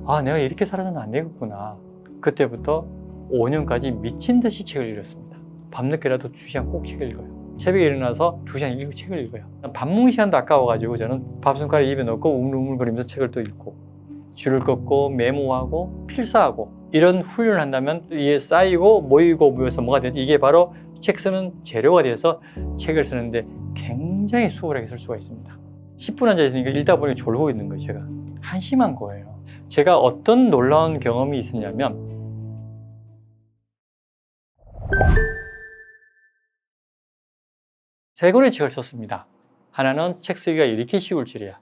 아, 내가 이렇게 살아서는 안 되겠구나. 그때부터 5년까지 미친 듯이 책을 읽었습니다. 밤늦게라도 2시간 꼭 책을 읽어요. 새벽에 일어나서 2시간 읽고 책을 읽어요. 밥 먹는 시간도 아까워가지고 저는 밥 손가락 입에 넣고 우물우물거리면서 책을 또 읽고, 줄을 긋고 메모하고 필사하고, 이런 훈련을 한다면 이게 쌓이고 모여서 뭐가 되죠? 이게 바로 책 쓰는 재료가 돼서 책을 쓰는데 굉장히 수월하게 쓸 수가 있습니다. 10분 앉아 있으니까 읽다 보니 졸고 있는 거예요. 제가 한심한 거예요. 제가 어떤 놀라운 경험이 있었냐면, 세 권의 책을 썼습니다. 하나는 책 쓰기가 이렇게 쉬울 줄이야.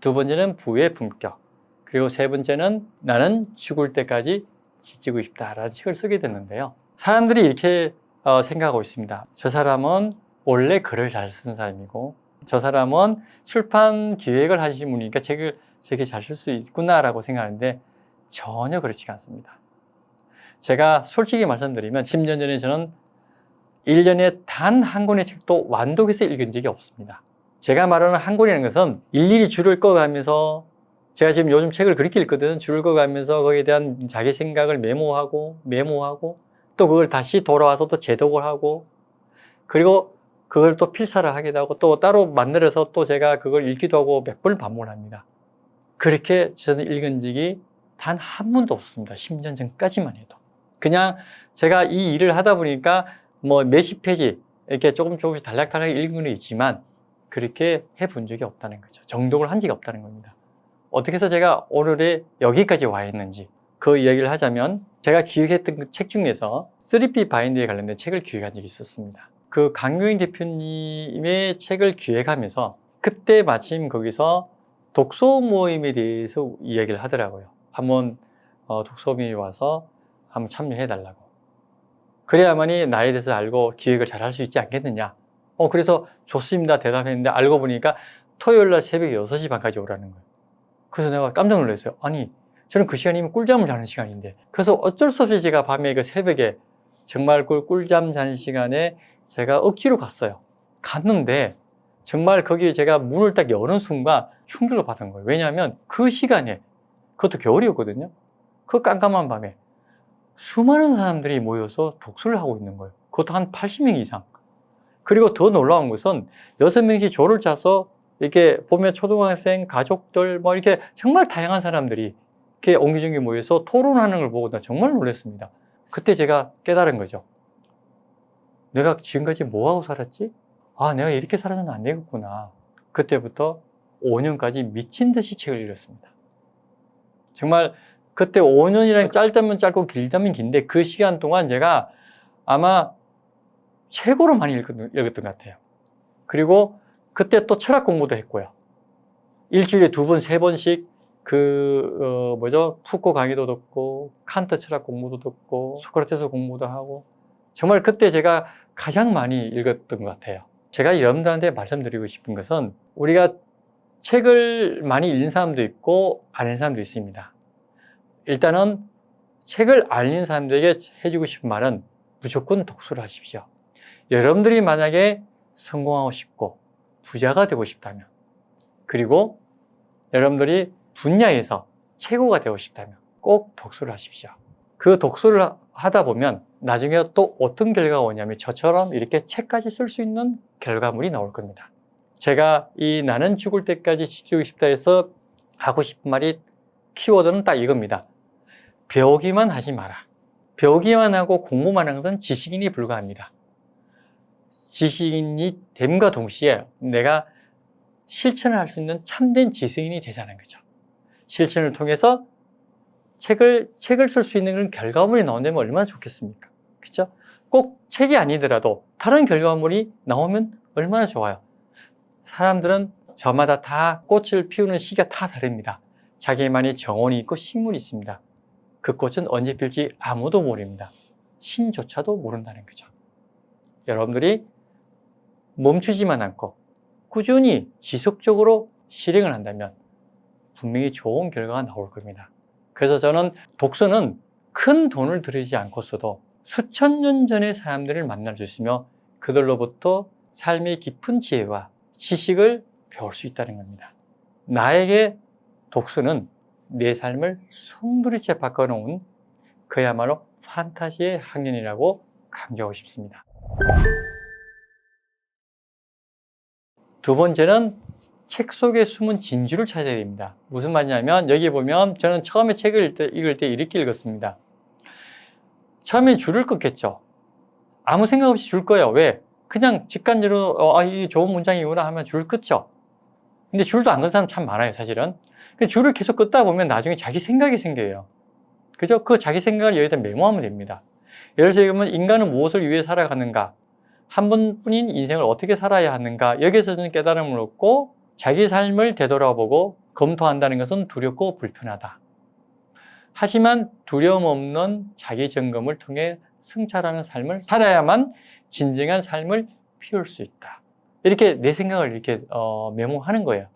두 번째는 부의 품격. 그리고 세 번째는 나는 죽을 때까지 지치고 싶다라는 책을 쓰게 됐는데요. 사람들이 이렇게 생각하고 있습니다. 저 사람은 원래 글을 잘 쓰는 사람이고, 저 사람은 출판 기획을 하신 분이니까 책을 저렇게 잘 쓸 수 있구나라고 생각하는데 전혀 그렇지가 않습니다. 제가 솔직히 말씀드리면 10년 전에 저는 1년에 단 한 권의 책도 완독해서 읽은 적이 없습니다. 제가 말하는 한 권이라는 것은 일일이 줄을 꺼가면서, 제가 지금 요즘 책을 그렇게 읽거든. 줄을 꺼가면서 거기에 대한 자기 생각을 메모하고 또 그걸 다시 돌아와서 또 재독을 하고, 그리고 그걸 또 필사를 하기도 하고 또 따로 만들어서 또 제가 그걸 읽기도 하고 몇 번을 반복을 합니다. 그렇게 저는 읽은 적이 단 한 번도 없습니다. 10년 전까지만 해도. 그냥 제가 이 일을 하다 보니까 뭐 몇십 페이지 이렇게 조금씩 달락달락 읽은 건 있지만 그렇게 해본 적이 없다는 거죠. 정독을 한 적이 없다는 겁니다. 어떻게 해서 제가 오늘의 여기까지 와 있는지 그 이야기를 하자면, 제가 기획했던 그 책 중에서 3P 바인드에 관련된 책을 기획한 적이 있었습니다. 그 강요인 대표님의 책을 기획하면서 그때 마침 거기서 독서 모임에 대해서 이야기를 하더라고요. 한번 독서 모임에 와서 한번 참여해 달라고. 그래야만이 나에 대해서 알고 기획을 잘 할 수 있지 않겠느냐. 그래서 좋습니다 대답했는데 알고 보니까 토요일날 새벽 6시 반까지 오라는 거예요. 그래서 내가 깜짝 놀랐어요. 아니, 저는 그 시간이면 꿀잠을 자는 시간인데. 그래서 어쩔 수 없이 제가 밤에 그 새벽에 정말 그 꿀잠 자는 시간에 제가 억지로 갔어요. 갔는데 정말 거기 제가 문을 딱 여는 순간 충격을 받은 거예요. 왜냐하면 그 시간에, 그것도 겨울이었거든요. 그 깜깜한 밤에 수많은 사람들이 모여서 독서를 하고 있는 거예요. 그것도 한 80명 이상. 그리고 더 놀라운 것은 6명씩 조를 짜서 이렇게 보면 초등학생, 가족들, 뭐 이렇게 정말 다양한 사람들이 이렇게 옹기종기 모여서 토론하는 걸 보고 나 정말 놀랐습니다. 그때 제가 깨달은 거죠. 내가 지금까지 뭐하고 살았지? 아, 내가 이렇게 살아서는 안 되겠구나. 그때부터 5년까지 미친 듯이 책을 읽었습니다. 정말 그때 5년이라는 짧다면 짧고 길다면 긴데 그 시간 동안 제가 아마 최고로 많이 읽었던 것 같아요. 그리고 그때 또 철학 공부도 했고요. 일주일에 2번, 3번씩 푸코 강의도 듣고 칸트 철학 공부도 듣고 소크라테스 공부도 하고, 정말 그때 제가 가장 많이 읽었던 것 같아요. 제가 여러분들한테 말씀드리고 싶은 것은, 우리가 책을 많이 읽는 사람도 있고 안 읽는 사람도 있습니다. 일단은 책을 안 읽는 사람들에게 해주고 싶은 말은 무조건 독서를 하십시오. 여러분들이 만약에 성공하고 싶고 부자가 되고 싶다면, 그리고 여러분들이 분야에서 최고가 되고 싶다면 꼭 독서를 하십시오. 그 독서를 하다 보면 나중에 또 어떤 결과가 오냐면 저처럼 이렇게 책까지 쓸 수 있는 결과물이 나올 겁니다. 제가 이 나는 죽을 때까지 지키고 싶다 해서 하고 싶은 말이, 키워드는 딱 이겁니다. 배우기만 하지 마라. 배우기만 하고 공부만 하는 것은 지식인이 불과합니다. 지식인이 됨과 동시에 내가 실천을 할 수 있는 참된 지식인이 되자는 거죠. 실천을 통해서 책을 쓸 수 있는 그런 결과물이 나온다면 얼마나 좋겠습니까? 그렇죠? 꼭 책이 아니더라도 다른 결과물이 나오면 얼마나 좋아요. 사람들은 저마다 다 꽃을 피우는 시기가 다 다릅니다. 자기만의 정원이 있고 식물이 있습니다. 그 꽃은 언제 필지 아무도 모릅니다. 신조차도 모른다는 거죠. 여러분들이 멈추지만 않고 꾸준히 지속적으로 실행을 한다면 분명히 좋은 결과가 나올 겁니다. 그래서 저는 독서는 큰 돈을 들이지 않고서도 수천 년 전의 사람들을 만날 수 있으며 그들로부터 삶의 깊은 지혜와 지식을 배울 수 있다는 겁니다. 나에게 독서는 내 삶을 송두리째 바꿔놓은 그야말로 판타지의 학년이라고 강조하고 싶습니다. 두 번째는 책 속에 숨은 진주를 찾아야 됩니다. 무슨 말이냐면 여기 보면 저는 처음에 책을 읽을 때 이렇게 읽었습니다. 처음엔 줄을 끊겠죠. 아무 생각 없이 줄 거예요. 왜? 그냥 직관적으로 이게 좋은 문장이구나 하면 줄을 끊죠. 근데 줄도 안 긋는 사람 참 많아요, 사실은. 줄을 계속 끊다 보면 나중에 자기 생각이 생겨요. 그죠? 그 자기 생각을 여기다 메모하면 됩니다. 예를 들어서 이거면 인간은 무엇을 위해 살아가는가? 한 번뿐인 인생을 어떻게 살아야 하는가? 여기서 저는 깨달음을 얻고 자기 삶을 되돌아보고 검토한다는 것은 두렵고 불편하다. 하지만 두려움 없는 자기 점검을 통해 성찰하는 삶을 살아야만 진정한 삶을 피울 수 있다. 이렇게 내 생각을 이렇게 메모하는 거예요.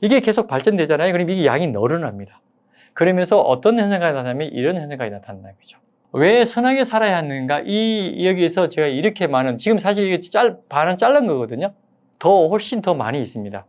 이게 계속 발전되잖아요. 그럼 이게 양이 늘어납니다. 그러면서 어떤 현상이 나타나면 이런 현상이 나타난다는 거죠. 왜 선하게 살아야 하는가? 여기에서 제가 이렇게 많은, 지금 사실 이게 반은 자른 거거든요. 훨씬 더 많이 있습니다.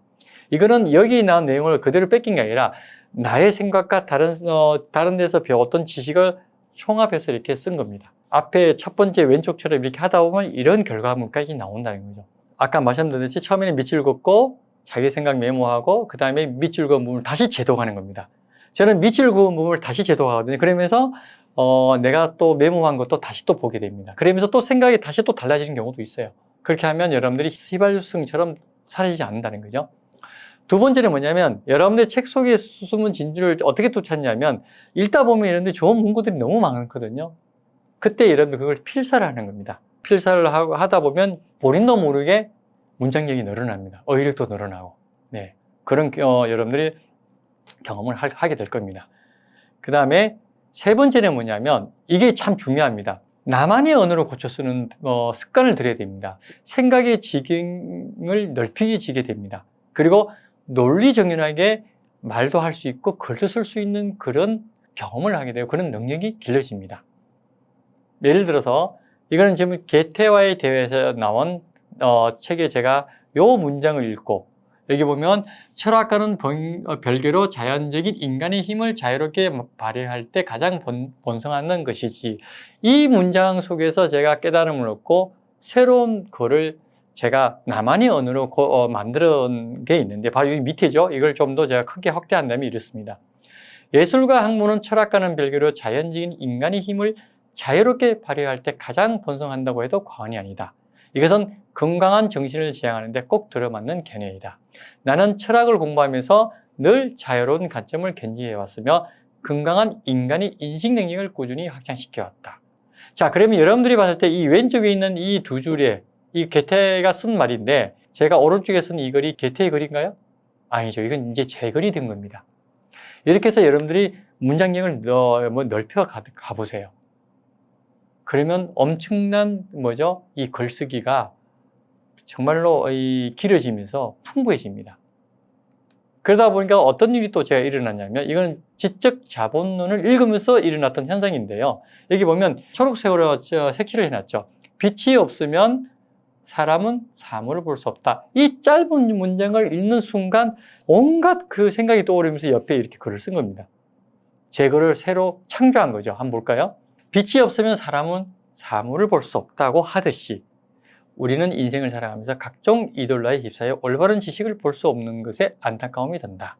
이거는 여기 나온 내용을 그대로 뺏긴 게 아니라 나의 생각과 다른 데서 배웠던 지식을 총합해서 이렇게 쓴 겁니다. 앞에 첫 번째 왼쪽처럼 이렇게 하다 보면 이런 결과물까지 나온다는 거죠. 아까 말씀드렸듯이 처음에는 밑줄 긋고 자기 생각 메모하고 그 다음에 밑줄 그은 부분을 다시 제독하는 겁니다. 저는 밑줄 그은 부분을 다시 제독하거든요. 그러면서 내가 또 메모한 것도 다시 또 보게 됩니다. 그러면서 또 생각이 다시 또 달라지는 경우도 있어요. 그렇게 하면 여러분들이 휘발유성처럼 사라지지 않는다는 거죠. 두 번째는 뭐냐면 여러분들 책 속에 숨은 진주를 어떻게 또 찾냐면 읽다 보면 여러분들 좋은 문구들이 너무 많거든요. 그때 여러분들 그걸 필사를 하는 겁니다. 필사를 하다 보면 본인도 모르게 문장력이 늘어납니다. 어휘력도 늘어나고. 네. 그런 여러분들이 경험을 하게 될 겁니다. 그 다음에 세 번째는 뭐냐면 이게 참 중요합니다. 나만의 언어로 고쳐 쓰는 습관을 들여야 됩니다. 생각의 지경을 넓히게 됩니다. 그리고 논리정연하게 말도 할 수 있고 글도 쓸 수 있는 그런 경험을 하게 되고 그런 능력이 길러집니다. 예를 들어서 이거는 지금 게테와의 대회에서 나온 책에 제가 요 문장을 읽고 여기 보면 철학가는 별개로 자연적인 인간의 힘을 자유롭게 발휘할 때 가장 본성하는 것이지. 이 문장 속에서 제가 깨달음을 얻고 새로운 글을 제가 나만의 언어로 만든 게 있는데 바로 여기 밑에죠. 이걸 좀 더 제가 크게 확대한다면 이렇습니다. 예술과 학문은 철학과는 별개로 자연적인 인간의 힘을 자유롭게 발휘할 때 가장 번성한다고 해도 과언이 아니다. 이것은 건강한 정신을 지향하는데 꼭 들어맞는 견해이다. 나는 철학을 공부하면서 늘 자유로운 관점을 견지해왔으며 건강한 인간의 인식 능력을 꾸준히 확장시켜왔다. 자, 그러면 여러분들이 봤을 때 이 왼쪽에 있는 이 두 줄에 이 게테가 쓴 말인데 제가 오른쪽에 쓴 이 글이 게테의 글인가요? 아니죠. 이건 이제 제 글이 된 겁니다. 이렇게 해서 여러분들이 문장력을 넓혀 가보세요. 그러면 엄청난 이 글쓰기가 정말로 길어지면서 풍부해집니다. 그러다 보니까 어떤 일이 또 제가 일어났냐면 이건 지적 자본론을 읽으면서 일어났던 현상인데요. 여기 보면 초록색으로 색칠을 해놨죠. 빛이 없으면 사람은 사물을 볼 수 없다. 이 짧은 문장을 읽는 순간 온갖 그 생각이 떠오르면서 옆에 이렇게 글을 쓴 겁니다. 제 글을 새로 창조한 거죠. 한번 볼까요? 빛이 없으면 사람은 사물을 볼 수 없다고 하듯이 우리는 인생을 살아가면서 각종 이돌라에 휩싸여 올바른 지식을 볼 수 없는 것에 안타까움이 든다.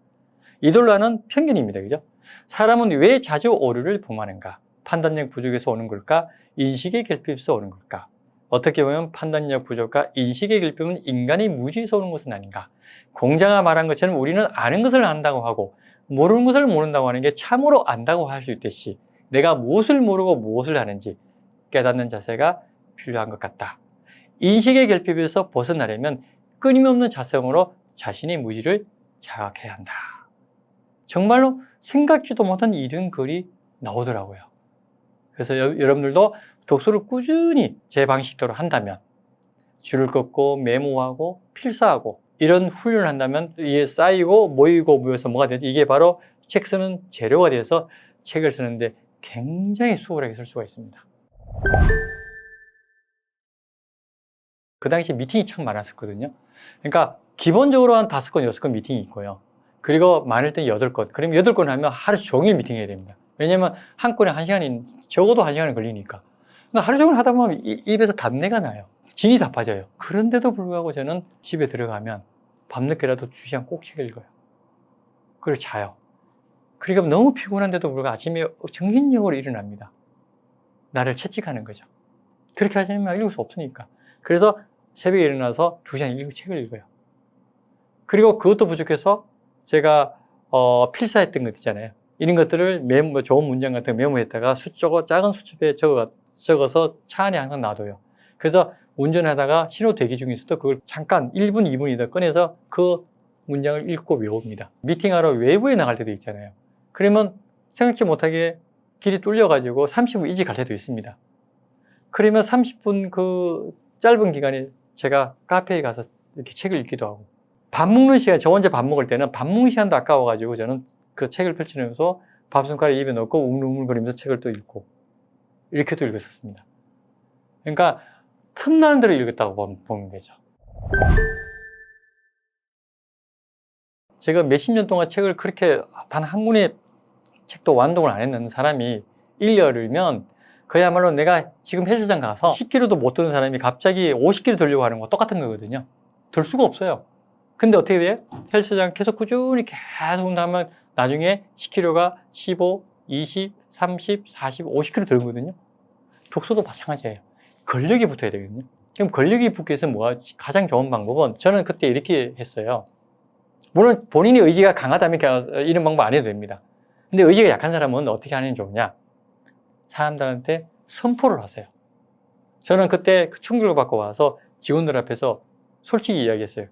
이돌라는 편견입니다. 그죠? 사람은 왜 자주 오류를 범하는가? 판단력 부족에서 오는 걸까? 인식의 결핍에서 오는 걸까? 어떻게 보면 판단력 부족과 인식의 결핍은 인간의 무지에서 오는 것은 아닌가? 공자가 말한 것처럼 우리는 아는 것을 안다고 하고 모르는 것을 모른다고 하는 게 참으로 안다고 할 수 있듯이 내가 무엇을 모르고 무엇을 하는지 깨닫는 자세가 필요한 것 같다. 인식의 결핍에서 벗어나려면 끊임없는 자성으로 자신의 무지를 자각해야 한다. 정말로 생각지도 못한 이런 글이 나오더라고요. 그래서 여러분들도 독서를 꾸준히 제 방식대로 한다면 줄을 긋고 메모하고 필사하고 이런 훈련을 한다면 이게 쌓이고 모여서 뭐가 되죠? 이게 바로 책 쓰는 재료가 돼서 책을 쓰는데 굉장히 수월하게 쓸 수가 있습니다. 그 당시 미팅이 참 많았었거든요. 그러니까 기본적으로 한 5건, 6건 미팅이 있고요. 그리고 많을 때 8권. 그러면 8권 하면 하루 종일 미팅해야 됩니다. 왜냐면 한 건에 1시간이, 적어도 1시간이 걸리니까. 그러니까 하루 종일 하다 보면 입에서 답내가 나요. 진이 다 빠져요. 그런데도 불구하고 저는 집에 들어가면 밤늦게라도 2시간 꼭 책을 읽어요. 그리고 자요. 그러니까 너무 피곤한데도 불구하고 아침에 정신력으로 일어납니다. 나를 채찍하는 거죠. 그렇게 하지 않으면 읽을 수 없으니까. 그래서 새벽에 일어나서 2시간 책을 읽어요. 그리고 그것도 부족해서 제가 필사했던 것 있잖아요. 이런 것들을 좋은 문장 같은 거 메모했다가 작은 수첩에 적어서 차 안에 항상 놔둬요. 그래서 운전하다가 신호 대기 중에서도 그걸 잠깐 1분, 2분이다 꺼내서 그 문장을 읽고 외웁니다. 미팅하러 외부에 나갈 때도 있잖아요. 그러면 생각지 못하게 길이 뚫려가지고 30분 일찍 갈 때도 있습니다. 그러면 30분 그 짧은 기간에 제가 카페에 가서 이렇게 책을 읽기도 하고, 밥 먹는 시간, 저 혼자 밥 먹을 때는 밥 먹는 시간도 아까워가지고 저는 그 책을 펼치면서 밥 손가락 입에 넣고 웅물웅물거리면서 책을 또 읽고, 이렇게 또 읽었었습니다. 그러니까 틈나는 대로 읽었다고 보면 되죠. 제가 몇십 년 동안 책을 그렇게 단 한 권의 책도 완독을 안 했는 사람이 읽려면 그야말로 내가 지금 헬스장 가서 10kg도 못 드는 사람이 갑자기 50kg 들려고 하는 거 똑같은 거거든요. 들 수가 없어요. 근데 어떻게 돼요? 헬스장 계속 꾸준히 계속 운동하면 나중에 10kg가 15, 20, 30, 40, 50kg 들거든요. 독서도 마찬가지예요. 근력이 붙어야 되거든요. 그럼 근력이 붙기 위해서 뭐가 가장 좋은 방법은, 저는 그때 이렇게 했어요. 물론 본인의 의지가 강하다면 이런 방법 안 해도 됩니다. 근데 의지가 약한 사람은 어떻게 하는 게 좋냐? 사람들한테 선포를 하세요. 저는 그때 충격을 받고 와서 직원들 앞에서 솔직히 이야기했어요.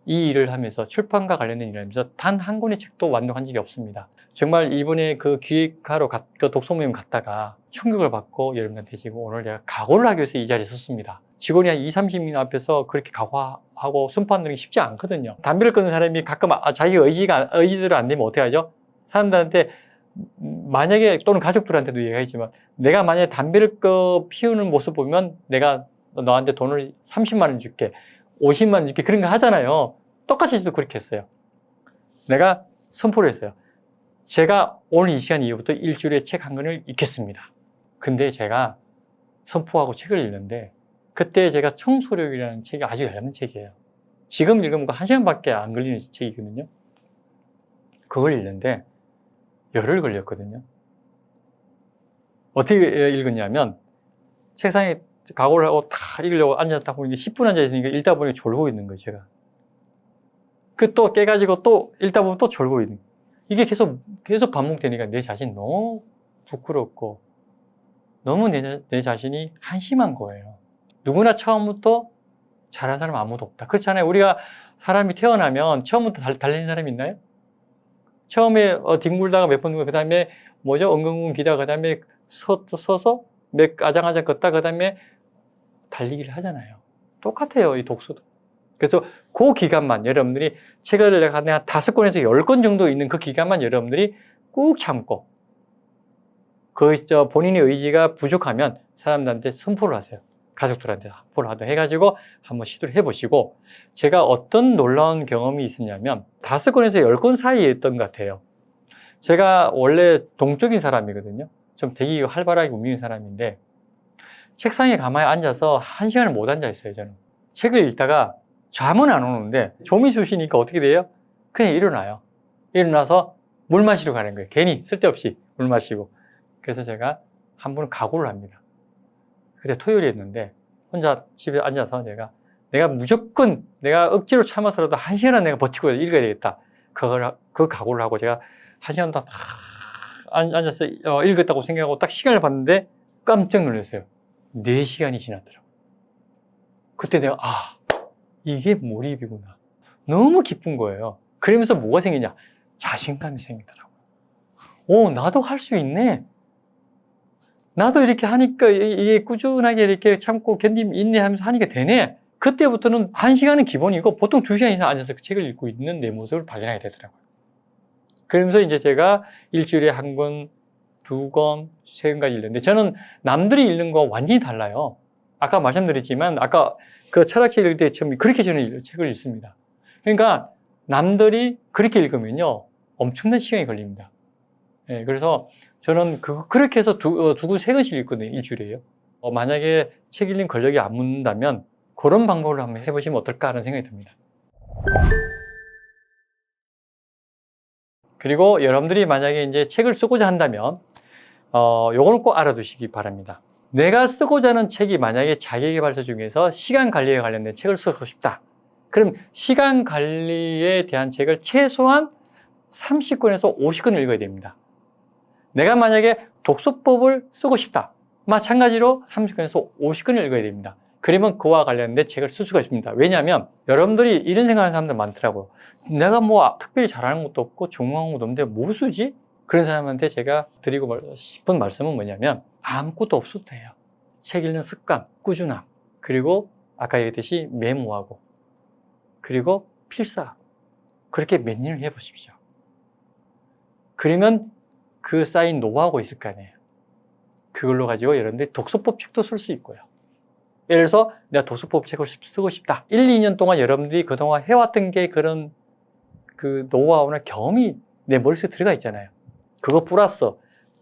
이 일을 하면서, 출판과 관련된 일을 하면서 단 한 권의 책도 완독한 적이 없습니다. 정말 이번에 그 기획하러 그 독서 모임 갔다가 충격을 받고 여러분한테 지금 오늘 내가 각오를 하기 위해서 이 자리에 섰습니다. 직원이 한 20, 30명 앞에서 그렇게 각오하고 선포하는 게 쉽지 않거든요. 담배를 끊는 사람이 가끔 자기 의지대로 안 되면 어떻게 하죠? 사람들한테, 만약에, 또는 가족들한테도 얘기하지만, 내가 만약에 담배를 피우는 모습 보면 내가 너한테 돈을 30만 원 줄게, 50만 원 줄게, 그런 거 하잖아요. 똑같이 저도 그렇게 했어요. 내가 선포를 했어요. 제가 오늘 이 시간 이후부터 일주일에 책 한 권을 읽겠습니다. 근데 제가 선포하고 책을 읽는데, 그때 제가 청소력이라는 책이 아주 얇은 책이에요. 지금 읽으면 1시간밖에 안 걸리는 책이거든요. 그걸 읽는데 열흘 걸렸거든요. 어떻게 읽었냐면, 책상에 각오를 하고 탁 읽으려고 앉았다 보니까 10분 앉아있으니까 읽다 보니까 졸고 있는 거예요, 제가. 또 깨가지고 또 읽다 보면 또 졸고 있는 거예요. 이게 계속 반복되니까 내 자신 너무 부끄럽고, 너무 내 자신이 한심한 거예요. 누구나 처음부터 잘하는 사람 아무도 없다. 그렇잖아요. 우리가 사람이 태어나면 처음부터 달리는 사람이 있나요? 처음에 뒹굴다가 몇 번, 그 다음에 엉엉엉 기다가, 그 다음에 서서 아장아장 걷다, 그 다음에 달리기를 하잖아요. 똑같아요, 이 독서도. 그래서 그 기간만 여러분들이 책을 내가 5권에서 10권 정도 있는 그 기간만 여러분들이 꾹 참고, 본인의 의지가 부족하면 사람들한테 선포를 하세요. 가족들한테 선포를 하든 해가지고 한번 시도를 해보시고, 제가 어떤 놀라운 경험이 있었냐면 5권에서 10권 사이에 있던 것 같아요. 제가 원래 동적인 사람이거든요. 좀 되게 활발하게 움직이는 사람인데, 책상에 가만히 앉아서 1시간을 못 앉아 있어요, 저는. 책을 읽다가 잠은 안 오는데 좀이 쑤시니까 어떻게 돼요? 그냥 일어나요. 일어나서 물 마시러 가는 거예요. 괜히 쓸데없이 물 마시고. 그래서 제가 한 번 각오를 합니다. 그때 토요일이었는데 혼자 집에 앉아서 내가 무조건 내가 억지로 참아서라도 1시간은 내가 버티고 읽어야 되겠다. 그 각오를 하고 제가 1시간 동안 딱 앉아서 읽었다고 생각하고 딱 시간을 봤는데 깜짝 놀랐어요. 4시간이 지났더라고요. 그때 내가 이게 몰입이구나. 너무 기쁜 거예요. 그러면서 뭐가 생기냐? 자신감이 생기더라고요. 나도 할 수 있네. 나도 이렇게 하니까 이게 꾸준하게 이렇게 참고 인내하면서 하니까 되네. 그때부터는 1시간은 기본이고 보통 2시간 이상 앉아서 그 책을 읽고 있는 내 모습을 발견하게 되더라고요. 그러면서 이제 제가 일주일에 1권, 2권, 3권까지 읽는데, 저는 남들이 읽는 거 완전히 달라요. 아까 말씀드렸지만, 아까 그 철학책 읽을 때 처음 그렇게 저는 책을 읽습니다. 그러니까 남들이 그렇게 읽으면요, 엄청난 시간이 걸립니다. 예, 그래서 저는 그렇게 해서 두 권, 세 권씩 읽거든요, 일주일에요. 만약에 책 읽는 권력이 안 묻는다면 그런 방법을 한번 해보시면 어떨까 하는 생각이 듭니다. 그리고 여러분들이 만약에 이제 책을 쓰고자 한다면, 요거는 꼭 알아두시기 바랍니다. 내가 쓰고자 하는 책이 만약에 자기계발서 중에서 시간 관리에 관련된 책을 쓰고 싶다. 그럼 시간 관리에 대한 책을 최소한 30권에서 50권을 읽어야 됩니다. 내가 만약에 독서법을 쓰고 싶다. 마찬가지로 30권에서 50권을 읽어야 됩니다. 그러면 그와 관련된 책을 쓸 수가 있습니다. 왜냐하면 여러분들이 이런 생각하는 사람들 많더라고요. 내가 뭐 특별히 잘하는 것도 없고 전공한 것도 없는데 뭐 쓰지? 그런 사람한테 제가 드리고 싶은 말씀은 뭐냐면 아무것도 없어도 돼요. 책 읽는 습관, 꾸준함, 그리고 아까 얘기했듯이 메모하고, 그리고 필사하고, 그렇게 몇 년을 해보십시오. 그러면 그 쌓인 노하우가 있을 거 아니에요. 그걸로 가지고 여러분들이 독서법 책도 쓸 수 있고요. 예를 들어서 내가 독서법 책을 쓰고 싶다. 1, 2년 동안 여러분들이 그동안 해왔던 게 그런 그 노하우나 경험이 내 머릿속에 들어가 있잖아요. 그거 플러스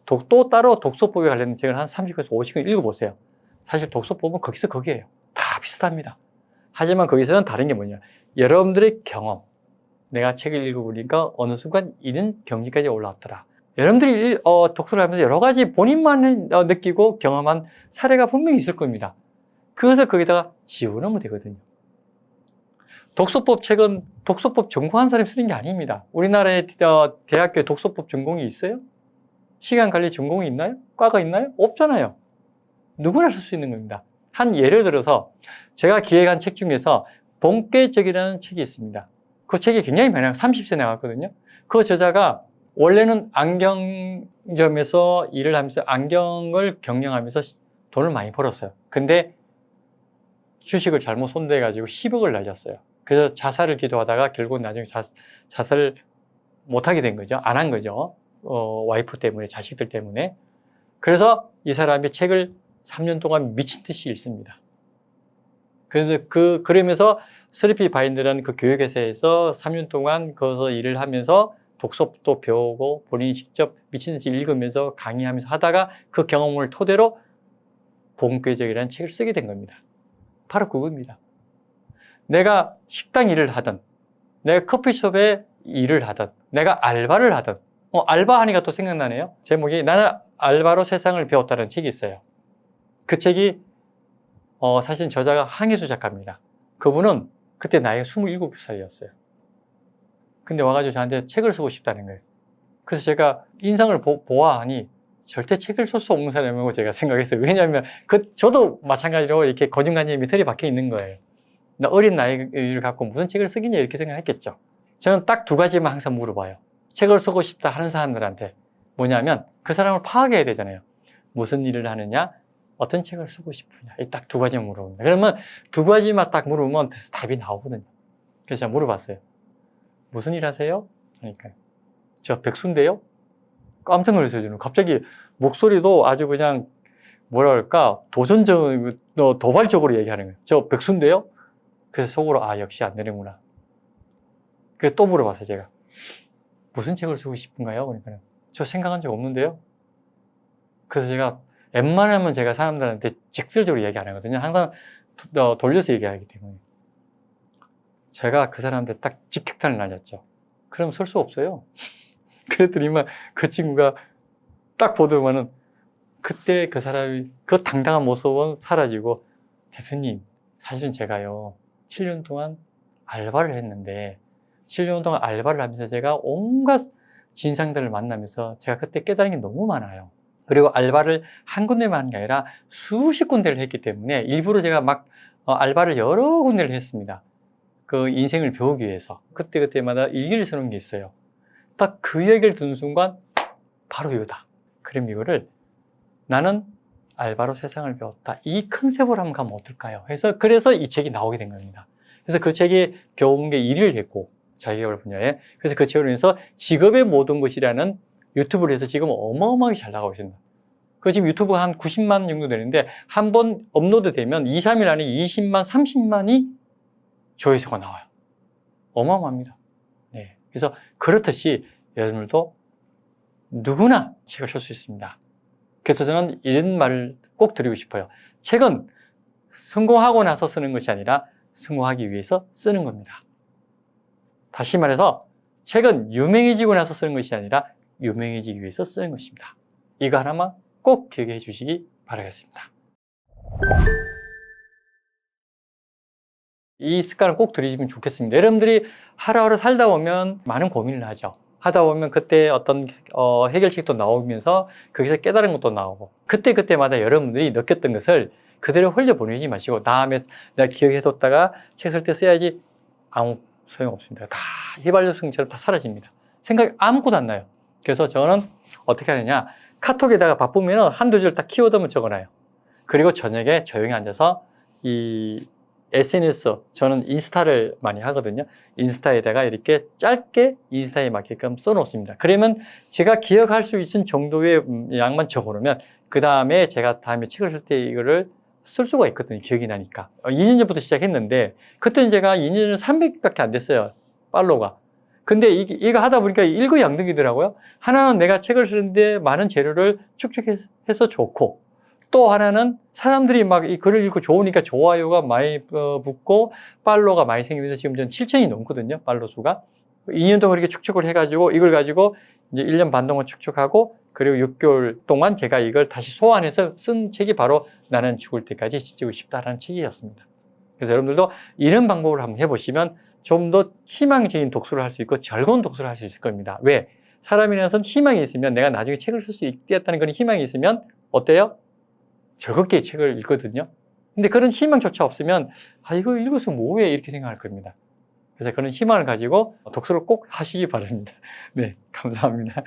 또 따로 독서법에 관련된 책을 한 30권에서 50권 읽어보세요. 사실 독서법은 거기서 거기에요. 다 비슷합니다. 하지만 거기서는 다른 게 뭐냐. 여러분들의 경험. 내가 책을 읽어보니까 어느 순간 이런 경지까지 올라왔더라. 여러분들이 독서를 하면서 여러 가지 본인만 느끼고 경험한 사례가 분명히 있을 겁니다. 그것을 거기다가 지원하면 되거든요. 독서법 책은 독서법 전공한 사람이 쓰는 게 아닙니다. 우리나라에 대학교에 독서법 전공이 있어요? 시간관리 전공이 있나요? 과가 있나요? 없잖아요. 누구나 쓸 수 있는 겁니다. 한 예를 들어서 제가 기획한 책 중에서 본궤적이라는 책이 있습니다. 그 책이 굉장히 많아요. 30세 나왔거든요. 그 저자가 원래는 안경점에서 일을 하면서 안경을 경영하면서 돈을 많이 벌었어요. 근데 주식을 잘못 손대가지고 10억을 날렸어요. 그래서 자살을 기도하다가 결국 나중에 자살을 못하게 된 거죠. 안 한 거죠. 와이프 때문에, 자식들 때문에. 그래서 이 사람이 책을 3년 동안 미친 듯이 읽습니다. 그래서 그러면서 슬리피 바인드라는 그 교육회사에서 3년 동안 거기서 일을 하면서 독서도 배우고 본인이 직접 미친 듯이 읽으면서 강의하면서 하다가 그 경험을 토대로 본궤적이라는 책을 쓰게 된 겁니다. 바로 그겁니다. 내가 식당 일을 하든, 내가 커피숍에 일을 하든, 내가 알바를 하든, 알바하니까 또 생각나네요. 제목이 나는 알바로 세상을 배웠다는 책이 있어요. 그 책이 사실 저자가 항해수 작가입니다. 그분은 그때 나이가 27살이었어요. 근데 와가지고 저한테 책을 쓰고 싶다는 거예요. 그래서 제가 인상을 보아하니 절대 책을 쓸 수 없는 사람이라고 제가 생각했어요. 왜냐하면 저도 마찬가지로 이렇게 고정관념이 틀에 박혀 있는 거예요. 나 어린 나이를 갖고 무슨 책을 쓰겠냐 이렇게 생각했겠죠. 저는 딱 두 가지만 항상 물어봐요. 책을 쓰고 싶다 하는 사람들한테 뭐냐면 그 사람을 파악해야 되잖아요. 무슨 일을 하느냐, 어떤 책을 쓰고 싶으냐, 이 딱 두 가지만 물어봅니다. 그러면 두 가지만 딱 물으면 답이 나오거든요. 그래서 제가 물어봤어요. 무슨 일 하세요? 하니까 저 백수인데요? 깜짝 놀랐어요. 저는 갑자기 목소리도 아주 그냥 뭐랄까 도발적으로 얘기하는 거예요. 저 백수인데요? 그래서 속으로 역시 안 되는구나. 그래서 또 물어봤어요. 제가 무슨 책을 쓰고 싶은가요? 그러니까 저 생각한 적 없는데요? 그래서 제가 웬만하면 제가 사람들한테 직설적으로 얘기 안 하거든요. 항상 돌려서 얘기하기 때문에. 제가 그 사람한테 딱 직격탄을 날렸죠. 그럼 쓸 수 없어요. 그랬더니만 그 친구가 딱 보더만은 그때 그 사람이 그 당당한 모습은 사라지고 대표님, 사실은 제가요 7년 동안 알바를 했는데 7년 동안 알바를 하면서 제가 온갖 진상들을 만나면서 제가 그때 깨달은 게 너무 많아요. 그리고 알바를 한 군데만 하는 게 아니라 수십 군데를 했기 때문에 일부러 제가 막 알바를 여러 군데를 했습니다. 그 인생을 배우기 위해서 그때마다 일기를 쓰는 게 있어요. 딱 그 얘기를 듣는 순간 바로 이거다. 그럼 이거를 나는 알바로 세상을 배웠다. 이 컨셉으로 한번 가면 어떨까요? 그래서 이 책이 나오게 된 겁니다. 그래서 그 책이 겨운 게 1위를 했고 자기개발 분야에. 그래서 그 책으로 인해서 직업의 모든 것이라는 유튜브를 해서 지금 어마어마하게 잘 나가고 있습니다. 그 지금 유튜브가 한 90만 정도 되는데 한 번 업로드 되면 2, 3일 안에 20만, 30만이 조회수가 나와요. 어마어마합니다. 그래서 그렇듯이 여러분들도 누구나 책을 쓸 수 있습니다. 그래서 저는 이런 말을 꼭 드리고 싶어요. 책은 성공하고 나서 쓰는 것이 아니라 성공하기 위해서 쓰는 겁니다. 다시 말해서 책은 유명해지고 나서 쓰는 것이 아니라 유명해지기 위해서 쓰는 것입니다. 이거 하나만 꼭 기억해 주시기 바라겠습니다. 이 습관을 꼭 들이시면 좋겠습니다. 여러분들이 하루하루 살다 보면 많은 고민을 하죠. 하다 보면 그때 어떤 해결책도 나오면서 거기서 깨달은 것도 나오고 그때마다 여러분들이 느꼈던 것을 그대로 흘려보내지 마시고 다음에 내가 기억해뒀다가 책 쓸 때 써야지 아무 소용없습니다. 다 휘발유성처럼 다 사라집니다. 생각이 아무것도 안 나요. 그래서 저는 어떻게 하느냐, 카톡에다가 바쁘면 한두 줄 딱 키워드만 적어놔요. 그리고 저녁에 조용히 앉아서 이 SNS, 저는 인스타를 많이 하거든요. 인스타에다가 이렇게 짧게 인스타에 맞게끔 써놓습니다. 그러면 제가 기억할 수 있는 정도의 양만 적어놓으면 그 다음에 제가 다음에 책을 쓸 때 이거를 쓸 수가 있거든요. 기억이 나니까. 2년 전부터 시작했는데 그때는 제가 2년 전에 300밖에 안 됐어요. 팔로우가. 근데 이거 하다 보니까 일거양득이더라고요. 하나는 내가 책을 쓰는데 많은 재료를 축적해서 좋고, 또 하나는 사람들이 막 이 글을 읽고 좋으니까 좋아요가 많이 붙고 팔로우가 많이 생기면서 지금 전 7,000이 넘거든요. 팔로우 수가. 2년 동안 그렇게 축적을 해가지고 이걸 가지고 이제 1년 반 동안 축적하고 그리고 6개월 동안 제가 이걸 다시 소환해서 쓴 책이 바로 나는 죽을 때까지 지치고 싶다라는 책이었습니다. 그래서 여러분들도 이런 방법을 한번 해보시면 좀 더 희망적인 독서를 할 수 있고 즐거운 독서를 할 수 있을 겁니다. 왜? 사람이라서는 희망이 있으면 내가 나중에 책을 쓸 수 있겠다는 그런 희망이 있으면 어때요? 즐겁게 책을 읽거든요. 근데 그런 희망조차 없으면 이거 읽어서 뭐해 이렇게 생각할 겁니다. 그래서 그런 희망을 가지고 독서를 꼭 하시기 바랍니다. 네, 감사합니다.